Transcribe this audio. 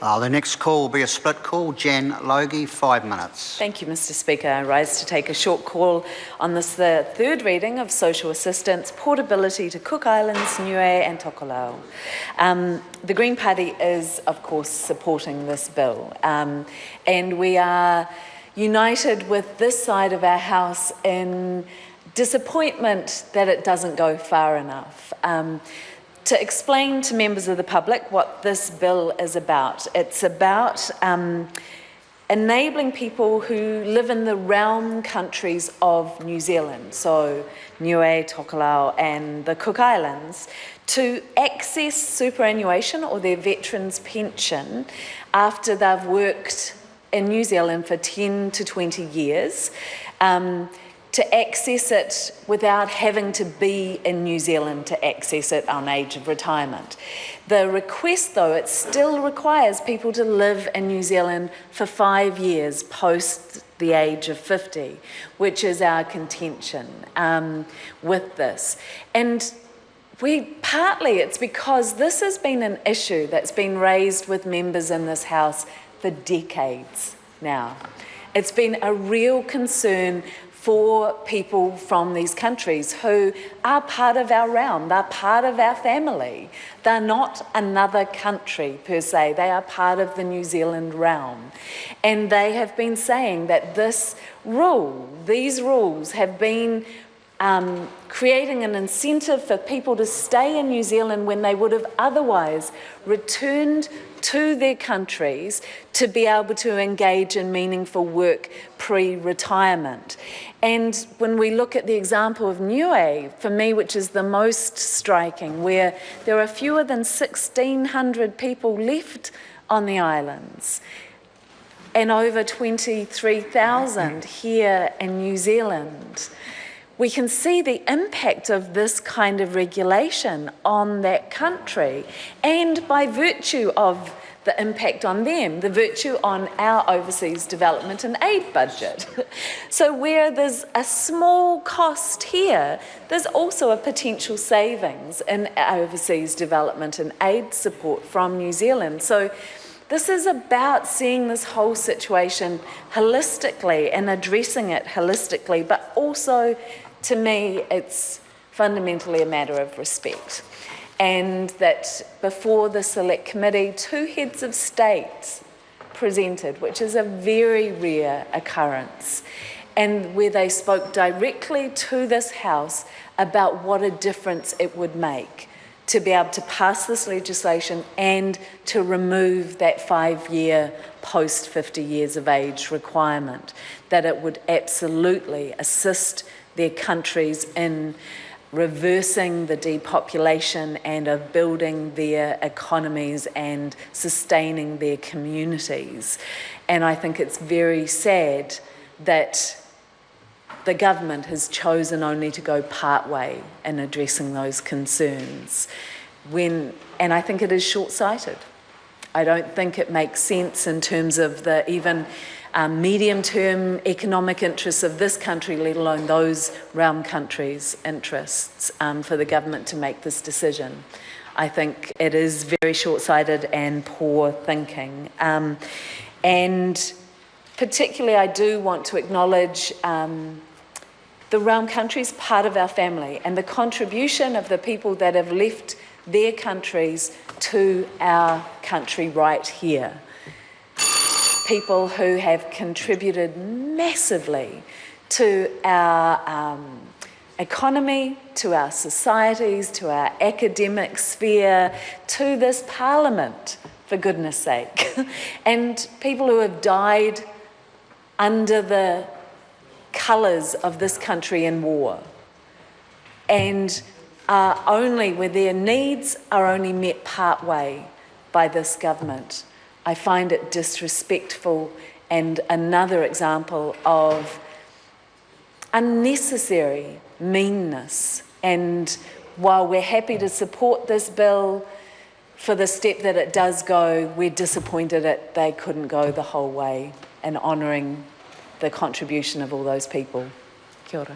The next call will be a split call. Jan Logie, 5 minutes. Thank you, Mr Speaker. I rise to take a short call on this, the third reading of social assistance, portability to Cook Islands, Niue and Tokelau. The Green Party is, of course, supporting this bill, and we are united with this side of our House in disappointment that it doesn't go far enough. To explain to members of the public what this bill is about, it's about enabling people who live in the realm countries of New Zealand, so Niue, Tokelau and the Cook Islands, to access superannuation or their veterans pension after they've worked in New Zealand for 10 to 20 years, to access it without having to be in New Zealand to access it on age of retirement. The request, though, it still requires people to live in New Zealand for 5 years post the age of 50, which is our contention with this. And it's because this has been an issue that's been raised with members in this House for decades now. It's been a real concern for people from these countries who are part of our realm, they're part of our family. They're not another country per se, they are part of the New Zealand realm. And they have been saying that these rules have been creating an incentive for people to stay in New Zealand when they would have otherwise returned to their countries to be able to engage in meaningful work pre-retirement. And when we look at the example of Niue, for me, which is the most striking, where there are fewer than 1,600 people left on the islands and over 23,000 here in New Zealand, we can see the impact of this kind of regulation on that country, and by virtue of the impact on them, the virtue on our overseas development and aid budget. So where there's a small cost here, there's also a potential savings in overseas development and aid support from New Zealand. So this is about seeing this whole situation holistically and addressing it holistically, but also, to me, it's fundamentally a matter of respect. And that before the Select Committee, 2 heads of state presented, which is a very rare occurrence, and where they spoke directly to this House about what a difference it would make to be able to pass this legislation and to remove that 5-year post 50 years of age requirement, that it would absolutely assist their countries in reversing the depopulation and of building their economies and sustaining their communities. And I think it's very sad that the government has chosen only to go part way in addressing those concerns. And I think it is short-sighted. I don't think it makes sense in terms of the even medium-term economic interests of this country, let alone those realm countries' interests, for the government to make this decision. I think it is very short-sighted and poor thinking. And particularly, I do want to acknowledge the realm countries, part of our family, and the contribution of the people that have left their countries to our country right here. People who have contributed massively to our economy, to our societies, to our academic sphere, to this parliament, for goodness sake. And people who have died under the colours of this country in war, and are only, where their needs are only met part way by this government. I find it disrespectful and another example of unnecessary meanness. And while we're happy to support this bill for the step that it does go, we're disappointed that they couldn't go the whole way in honouring the contribution of all those people.